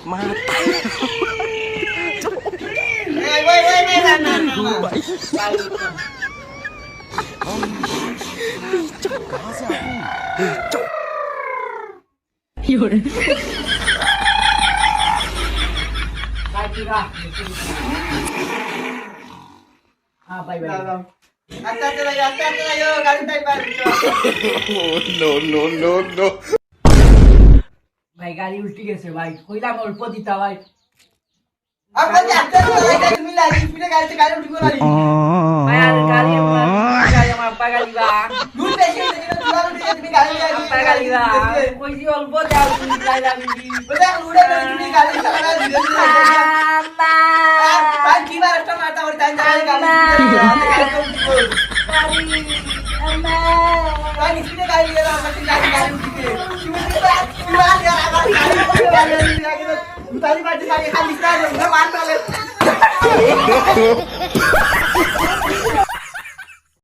mata. No. ভাই গাড়ি উল্টে গেছে ভাই কইলাম অল্প দিতা ভাই আপনাকে আস্তে আস্তে তুমি লাগি স্পিডে গাড়ি উঠিব না ভাই আর গাড়ি আমার আব্বা গাড়ি বা দূর বেশি হইছে কিন্তু তুলার উঠে তুমি গাড়ি আব্বা গাড়ি বা কইছি অল্প দাও তুমি যাইলাম ওটা উড়ে তুমি গাড়ি চালানা দিলে আম্মা ভাই কি বার একটা মারতা ওর টাইম গাড়ি গাড়ি আম্মা ভাই স্পিডে গাড়ি নিয়ে যাও আমাকে গাড়ি উঠিতে তুমি আর আমার গাড়ি উতারি বাড়ি গাড়ি খালি স্টার্ট না মার তালে